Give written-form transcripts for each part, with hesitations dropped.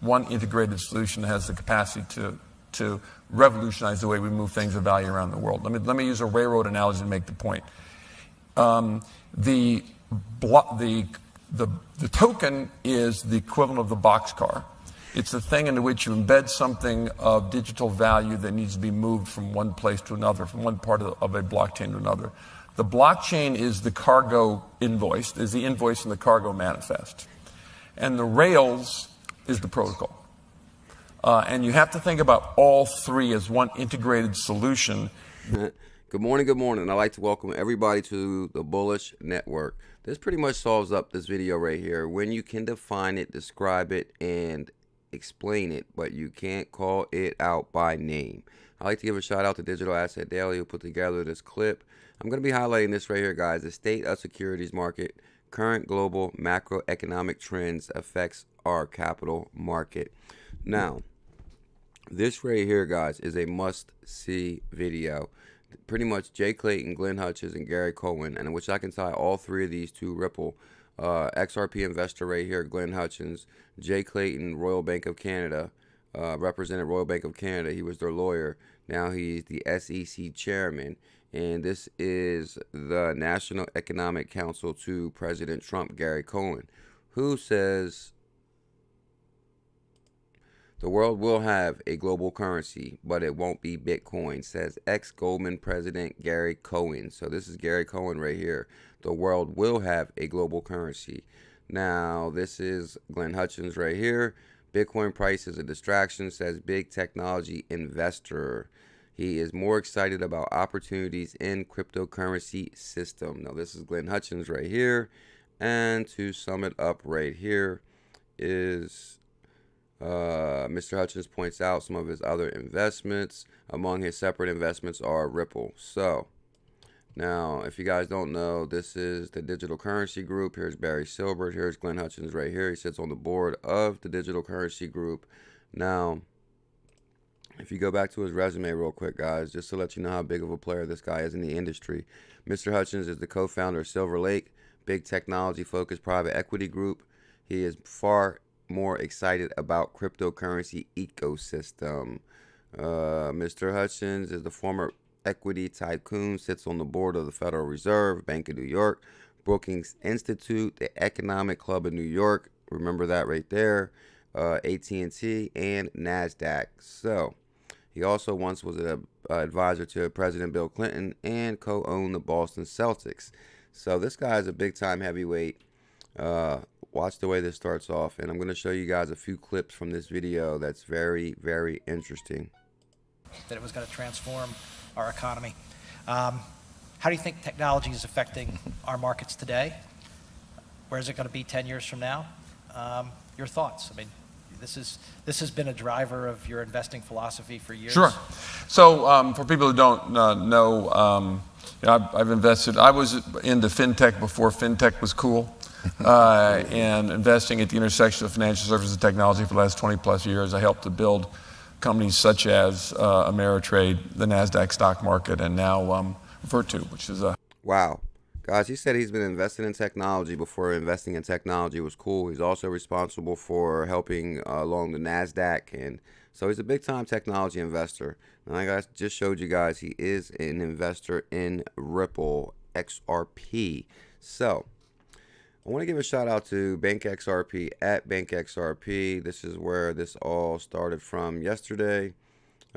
one integrated solution that has the capacity to revolutionize the way we move things of value around the world. Let me use a railroad analogy to make the point. The token is the equivalent of the boxcar. It's the thing into which you embed something of digital value that needs to be moved from one place to another, from one part of a blockchain to another. The blockchain is the cargo invoice, is the invoice in the cargo manifest. And the rails is the protocol. And you have to think about all three as one integrated solution. Good morning, good morning. I'd like to welcome everybody to the Bullish Network. This pretty much solves up this video right here. When you can define it, describe it, and explain it, but you can't call it out by name. I'd like to give a shout out to Digital Asset Daily who put together this clip. I'm going to be highlighting this right here, guys. The state of securities market, current global macroeconomic trends affects our capital market. Now, this right here, guys, is a must-see video. Pretty much Jay Clayton, Glenn Hutchins, and Gary Cohen, and in which I can tie all three of these to Ripple. XRP investor right here, Glenn Hutchins. Jay Clayton, Royal Bank of Canada, represented Royal Bank of Canada. He was their lawyer. Now he's the SEC chairman. And this is the National Economic Council to President Trump, Gary Cohen, who says the world will have a global currency, but it won't be Bitcoin, says ex-Goldman President Gary Cohen. So this is Gary Cohen right here. The world will have a global currency. Now, this is Glenn Hutchins right here. Bitcoin price is a distraction, says big technology investor. He is more excited about opportunities in cryptocurrency system. Now, this is Glenn Hutchins right here. And to sum it up right here is Mr. Hutchins points out some of his other investments. Among his separate investments are Ripple. So, now, if you guys don't know, this is the Digital Currency Group. Here's Barry Silbert. Here's Glenn Hutchins right here. He sits on the board of the Digital Currency Group. Now, if you go back to his resume real quick, guys, just to let you know how big of a player this guy is in the industry. Mr. Hutchins is the co-founder of Silver Lake, big technology-focused private equity group. He is far more excited about cryptocurrency ecosystem. Mr. Hutchins is the former equity tycoon, sits on the board of the Federal Reserve, Bank of New York, Brookings Institute, the Economic Club of New York, remember that right there, AT&T, and NASDAQ. So, he also once was an advisor to President Bill Clinton and co-owned the Boston Celtics. So, this guy is a big-time heavyweight. Watch the way this starts off, and I'm going to show you guys a few clips from this video that's very, very interesting. That it was going to transform our economy. How do you think technology is affecting our markets today? Where is it going to be 10 years from now? Your thoughts? I mean, this has been a driver of your investing philosophy for years. Sure. So for people who don't know, I've invested. I was into fintech before fintech was cool, and investing at the intersection of financial services and technology for the last 20 plus years. I helped to build companies such as Ameritrade, the NASDAQ stock market, and now Virtu, which is a... Wow. Guys, he said he's been investing in technology before investing in technology was cool. He's also responsible for helping along the NASDAQ, and so he's a big-time technology investor. And like I just showed you guys, he is an investor in Ripple XRP. So, I want to give a shout out to BankXRP at BankXRP. This is where this all started from yesterday.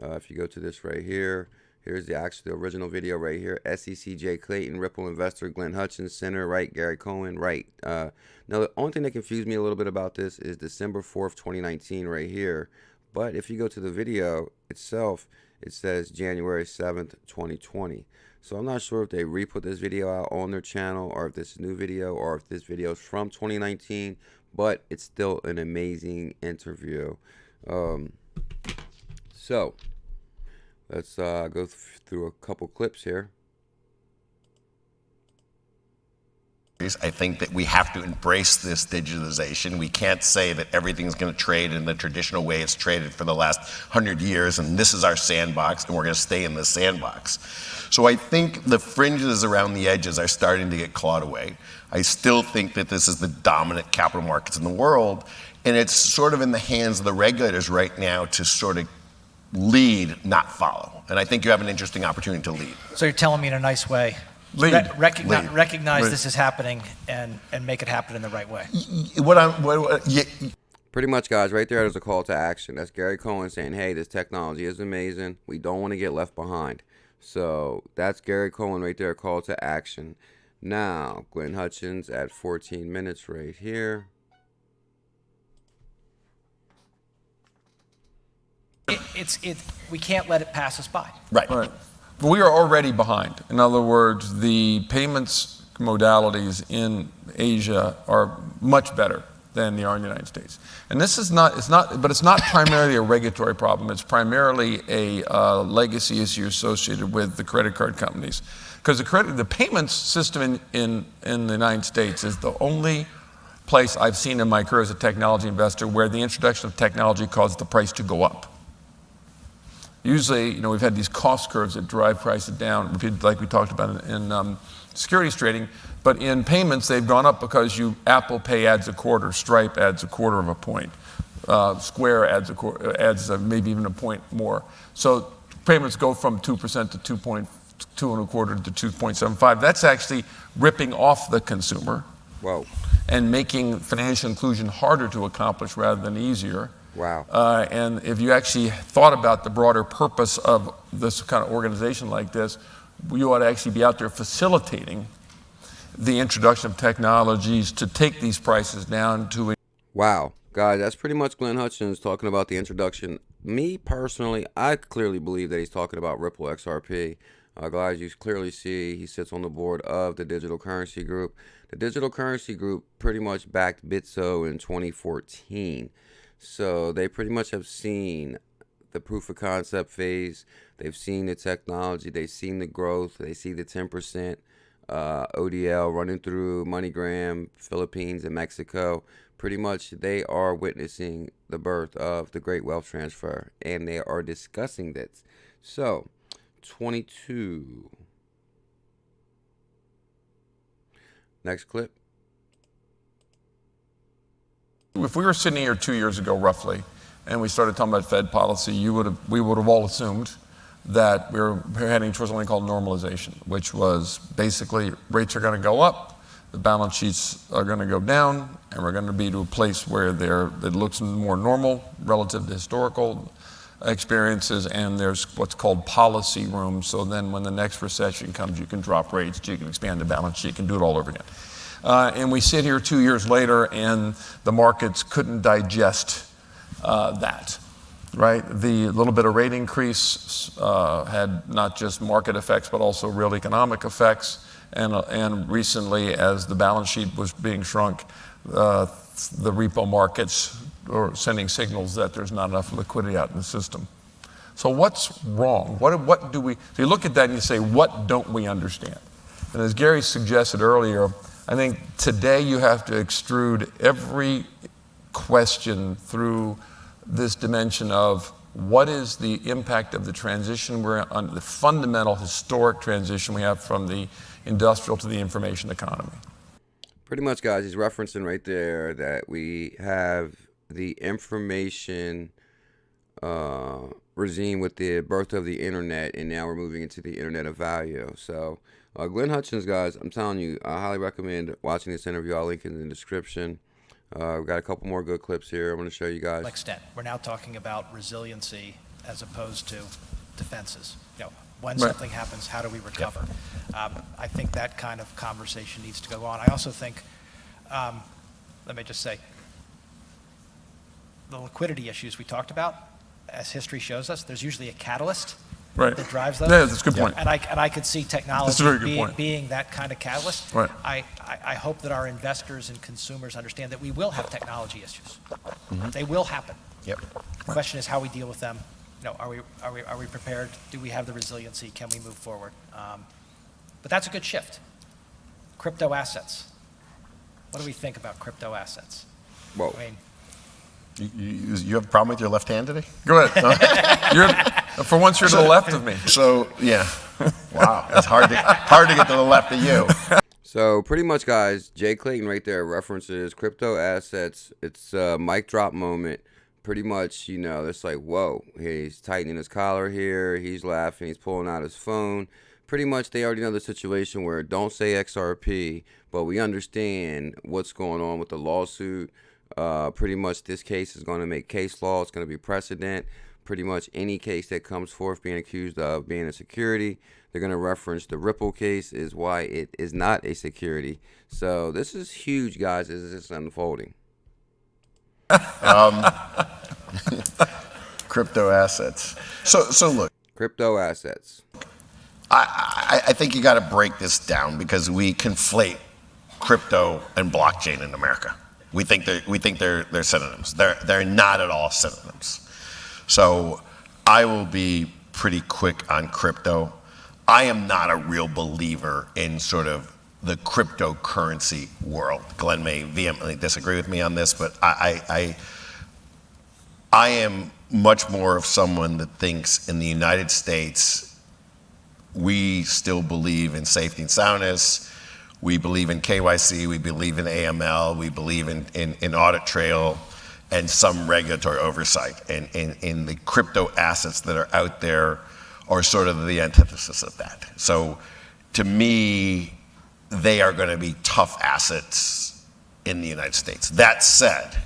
If you go to this right here, here's the original video right here. SEC Jay Clayton, Ripple investor Glenn Hutchins, center right, Gary Cohen right. Now the only thing that confused me a little bit about this is December 4th, 2019 right here. But if you go to the video itself, it says January 7th, 2020. So I'm not sure if they re-put this video out on their channel, or if this is a new video, or if this video is from 2019, but it's still an amazing interview. So let's go through a couple clips here. I think that we have to embrace this digitalization. We can't say that everything's going to trade in the traditional way it's traded for the last 100 years, and this is our sandbox, and we're going to stay in this sandbox. So I think the fringes around the edges are starting to get clawed away. I still think that this is the dominant capital markets in the world, and it's sort of in the hands of the regulators right now to sort of lead, not follow. And I think you have an interesting opportunity to lead. So you're telling me in a nice way, Lead. recognize this is happening and make it happen in the right way. Pretty much, guys, right there's a call to action. That's Gary Cohen saying, hey, this technology is amazing. We don't want to get left behind. So that's Gary Cohen right there, call to action. Now, Glenn Hutchins at 14 minutes right here. We can't let it pass us by. Right. Right. But we are already behind. In other words, the payments modalities in Asia are much better than they are in the United States. And this is not, but it's not primarily a regulatory problem. It's primarily a legacy issue associated with the credit card companies. Because the payments system in the United States is the only place I've seen in my career as a technology investor where the introduction of technology caused the price to go up. Usually, we've had these cost curves that drive prices down, like we talked about in securities trading. But in payments, they've gone up because Apple Pay adds a quarter, Stripe adds a quarter of a point, Square adds maybe even a point more. So payments go from 2% to 2.2 and a quarter to 2.75. That's actually ripping off the consumer. Whoa. And making financial inclusion harder to accomplish rather than easier. Wow. And if you actually thought about the broader purpose of this kind of organization like this, you ought to actually be out there facilitating the introduction of technologies to take these prices down to a... Wow. Guys, that's pretty much Glenn Hutchins talking about the introduction. Me, personally, I clearly believe that he's talking about Ripple XRP. Guys, you clearly see he sits on the board of the Digital Currency Group. The Digital Currency Group pretty much backed Bitso in 2014. So they pretty much have seen the proof of concept phase. They've seen the technology. They've seen the growth. They see the 10% ODL running through MoneyGram, Philippines, and Mexico. Pretty much they are witnessing the birth of the great wealth transfer, and they are discussing this. So, 22. Next clip. If we were sitting here 2 years ago, roughly, and we started talking about Fed policy, we would have all assumed that we're heading towards something called normalization, which was basically rates are going to go up, the balance sheets are going to go down, and we're going to be to a place where it looks more normal relative to historical experiences, and there's what's called policy room. So then when the next recession comes, you can drop rates, you can expand the balance sheet, you can do it all over again. And we sit here 2 years later, and the markets couldn't digest that, right? The little bit of rate increase had not just market effects, but also real economic effects. And recently, as the balance sheet was being shrunk, the repo markets are sending signals that there's not enough liquidity out in the system. So what's wrong? What do we? So you look at that and you say, what don't we understand? And as Gary suggested earlier, I think today you have to extrude every question through this dimension of what is the impact of the transition we're on, the fundamental historic transition we have from the industrial to the information economy. Pretty much, guys, he's referencing right there that we have the information regime with the birth of the internet, and now we're moving into the internet of value. So Glenn Hutchins, guys, I'm telling you, I highly recommend watching this interview. I'll link it in the description. We've got a couple more good clips here. I'm going to show you guys. Extent. We're now talking about resiliency as opposed to defenses. When something happens, how do we recover? I think that kind of conversation needs to go on. I also think, let me just say, the liquidity issues we talked about, as history shows us, there's usually a catalyst that drives those. Yeah, that's a good point. And I could see technology being that kind of catalyst. Right. I hope that our investors and consumers understand that we will have technology issues. Mm-hmm. They will happen. Yep. The question is how we deal with them. Are we prepared? Do we have the resiliency? Can we move forward? But that's a good shift. Crypto assets. What do we think about crypto assets? Whoa. I mean, You have a problem with your left hand today? Go ahead. For once, you're to the left of me. So, yeah. Wow. It's hard to get to the left of you. So pretty much, guys, Jay Clayton right there references crypto assets. It's a mic drop moment. Pretty much, you know, it's like, whoa, he's tightening his collar here. He's laughing. He's pulling out his phone. Pretty much, they already know the situation where don't say XRP, but we understand what's going on with the lawsuit. Pretty much, this case is going to make case law. It's going to be precedent. Pretty much any case that comes forth being accused of being a security, they're going to reference the Ripple case is why it is not a security. So this is huge, guys, as this is unfolding. Crypto assets. So look. Crypto assets. I think you got to break this down because we conflate crypto and blockchain in America. We think they're synonyms. They're not at all synonyms. So I will be pretty quick on crypto. I am not a real believer in sort of the cryptocurrency world. Glenn may vehemently disagree with me on this, but I am much more of someone that thinks in the United States we still believe in safety and soundness. We believe in KYC. We believe in AML. We believe in audit trail and some regulatory oversight. And in the crypto assets that are out there are sort of the antithesis of that. So to me, they are going to be tough assets in the United States. That said,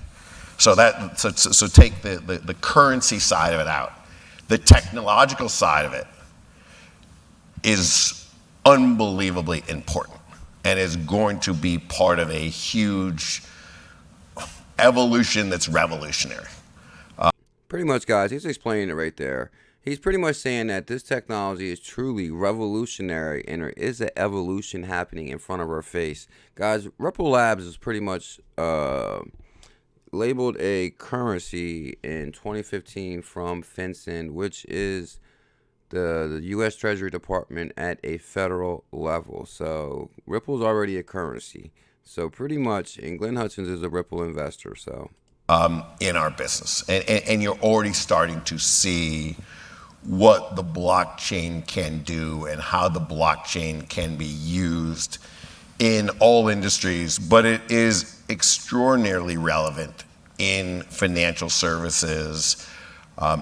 so take the currency side of it out. The technological side of it is unbelievably important and is going to be part of a huge evolution that's revolutionary. Pretty much, guys, he's explaining it right there. He's pretty much saying that this technology is truly revolutionary and there is an evolution happening in front of our face. Guys, Ripple Labs is pretty much labeled a currency in 2015 from FinCEN, which is the U.S. Treasury Department at a federal level. So Ripple's already a currency. So pretty much, and Glenn Hutchins is a Ripple investor. So in our business, and you're already starting to see what the blockchain can do and how the blockchain can be used in all industries, but it is extraordinarily relevant in financial services,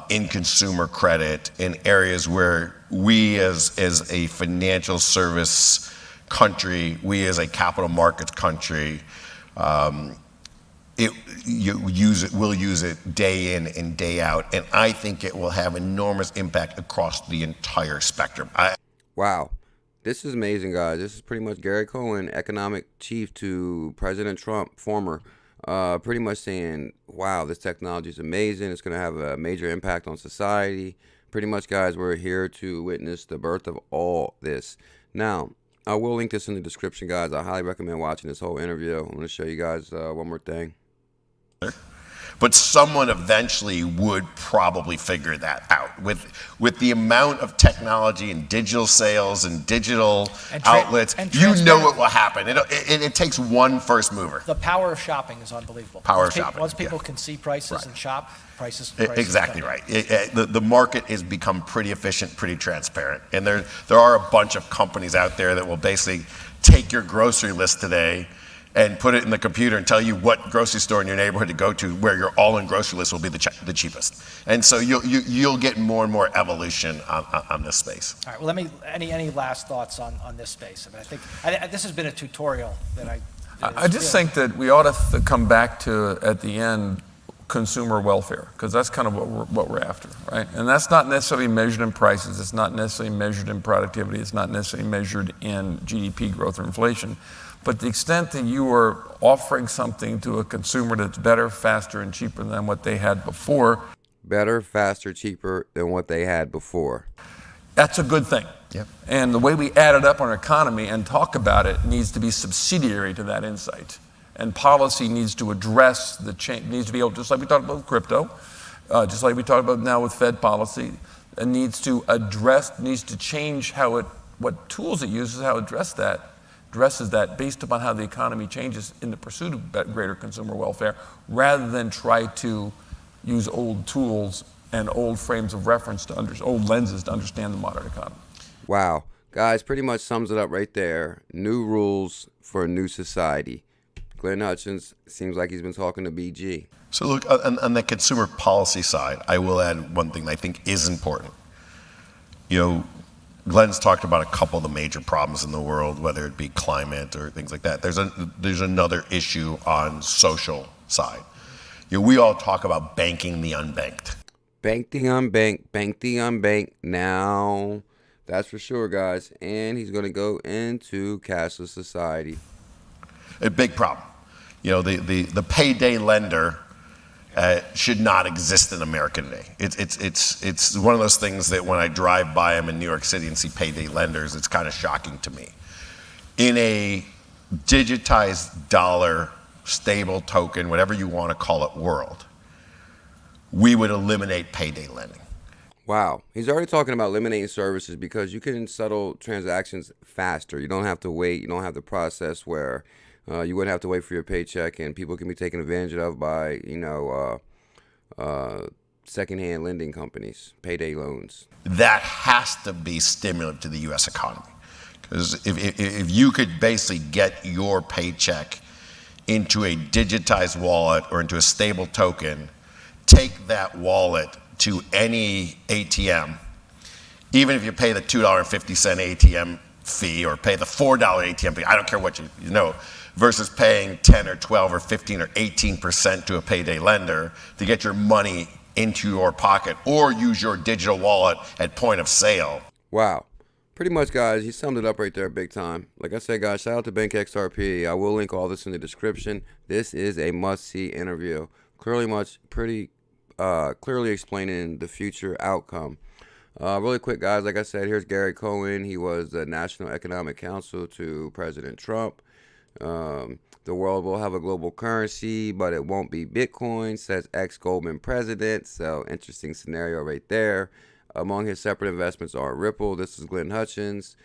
in consumer credit, in areas where we as a financial service country, we as a capital markets country, we'll use it day in and day out, and I think it will have enormous impact across the entire spectrum. Wow. This is amazing, guys. This is pretty much Gary Cohen, economic chief to President Trump, former, pretty much saying, wow, this technology is amazing. It's going to have a major impact on society. Pretty much, guys, we're here to witness the birth of all this. Now, I will link this in the description, guys. I highly recommend watching this whole interview. I'm going to show you guys one more thing. But someone eventually would probably figure that out. With the amount of technology and digital sales and digital outlets, you know it will happen. It takes one first mover. The power of shopping is unbelievable. Once people can see prices and shop, prices exactly right. The market has become pretty efficient, pretty transparent. And there are a bunch of companies out there that will basically take your grocery list today and put it in the computer and tell you what grocery store in your neighborhood to go to where your all-in grocery list will be the cheapest. And so you'll get more and more evolution on this space. All right, well, any last thoughts on this space? I mean, I think this has been a tutorial that I just think that we ought to come back to, at the end, consumer welfare, because that's kind of what we're after, right? And that's not necessarily measured in prices. It's not necessarily measured in productivity. It's not necessarily measured in GDP growth or inflation. But the extent that you are offering something to a consumer that's better, faster, and cheaper than what they had before. Better, faster, cheaper than what they had before. That's a good thing. Yep. And the way we add it up on our economy and talk about it needs to be subsidiary to that insight. And policy needs to address the change, needs to be able, just like we talked about with crypto, just like we talked about now with Fed policy, it needs to change what tools it uses, how it address that. addresses that based upon how the economy changes in the pursuit of greater consumer welfare, rather than try to use old tools and old frames of reference old lenses to understand the modern economy. Wow. Guys, pretty much sums it up right there. New rules for a new society. Glenn Hutchins seems like he's been talking to BG. So look, on the consumer policy side, I will add one thing that I think is important. You know, Glenn's talked about a couple of the major problems in the world, whether it be climate or things like that. There's another issue on social side. You know, we all talk about banking the unbanked. Bank the unbanked, bank the unbanked. Now, that's for sure, guys. And he's going to go into cashless society. A big problem. You know, the payday lender should not exist in America today. It's one of those things that when I drive by them in New York City and see payday lenders, it's kind of shocking to me. In a digitized dollar, stable token, whatever you want to call it, world, we would eliminate payday lending. Wow. He's already talking about eliminating services because you can settle transactions faster. You don't have to wait. You don't have the process where you wouldn't have to wait for your paycheck, and people can be taken advantage of by, secondhand lending companies, payday loans. That has to be stimulant to the U.S. economy. Because if you could basically get your paycheck into a digitized wallet or into a stable token, take that wallet to any ATM, even if you pay the $2.50 ATM fee or pay the $4 ATM fee, I don't care what you know, versus paying 10 or 12 or 15 or 18% to a payday lender to get your money into your pocket, or use your digital wallet at point of sale. Wow. Pretty much, guys, he summed it up right there big time. Like I said, guys, shout out to BankXRP. I will link all this in the description. This is a must-see interview. Pretty clearly explaining the future outcome. Really quick, guys, like I said, here's Gary Cohen. He was the National Economic Counsel to President Trump. The world will have a global currency, but it won't be Bitcoin, says ex-Goldman president. So interesting scenario right there. Among his separate investments are Ripple. This is Glenn Hutchins.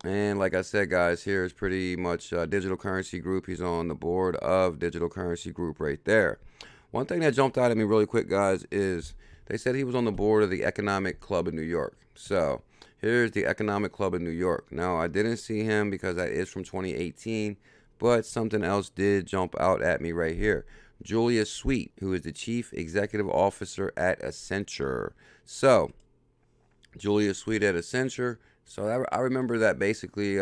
And like I said, guys, here's pretty much Digital Currency Group. He's on the board of Digital Currency Group right there. One thing that jumped out at me really quick, guys, is they said he was on the board of the Economic Club in New York. So here's the Economic Club in New York. Now, I didn't see him because that is from 2018, but something else did jump out at me right here. Julia Sweet, who is the Chief Executive Officer at Accenture. So Julia Sweet at Accenture. So I remember that basically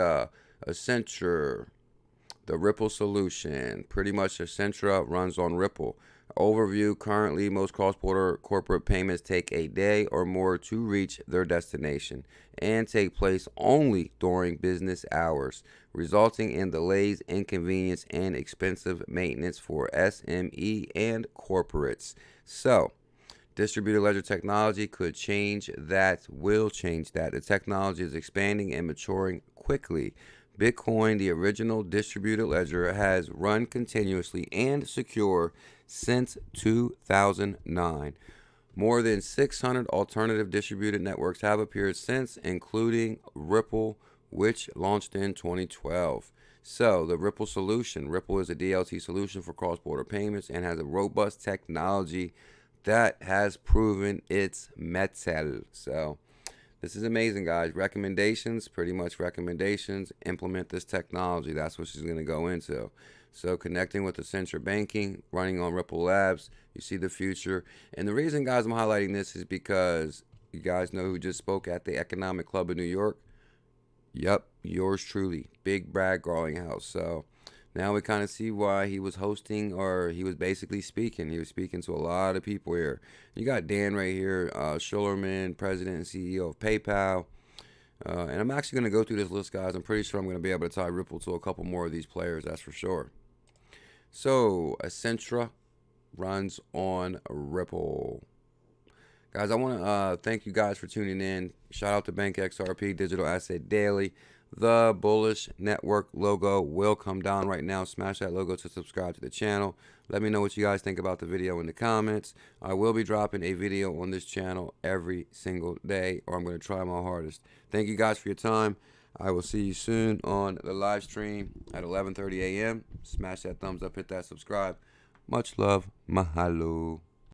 Accenture, the Ripple solution, pretty much Accenture runs on Ripple. Overview: currently, most cross-border corporate payments take a day or more to reach their destination and take place only during business hours, resulting in delays, inconvenience, and expensive maintenance for SME and corporates. So, distributed ledger technology could change that, will change that. The technology is expanding and maturing quickly. Bitcoin, the original distributed ledger, has run continuously and secure since 2009. More than 600 alternative distributed networks have appeared since, including Ripple, which launched in 2012. So, the Ripple solution. Ripple is a DLT solution for cross-border payments and has a robust technology that has proven its mettle. So, this is amazing, guys. Recommendations, pretty much recommendations. Implement this technology. That's what she's going to go into. So connecting with the central banking, running on Ripple Labs, you see the future. And the reason, guys, I'm highlighting this is because you guys know who just spoke at the Economic Club in New York? Yep, yours truly, Big Brad Garlinghouse. So now we kind of see why he was hosting, or he was basically speaking. He was speaking to a lot of people here. You got Dan right here, Schullerman, President and CEO of PayPal. And I'm actually going to go through this list, guys. I'm pretty sure I'm going to be able to tie Ripple to a couple more of these players, that's for sure. So, Accenture runs on Ripple. Guys, I want to thank you guys for tuning in. Shout out to BankXRP, Digital Asset Daily. The Bullish Network logo will come down right now. Smash that logo to subscribe to the channel. Let me know what you guys think about the video in the comments. I will be dropping a video on this channel every single day, or I'm going to try my hardest. Thank you guys for your time. I will see you soon on the live stream at 11:30 a.m. Smash that thumbs up, hit that subscribe. Much love. Mahalo.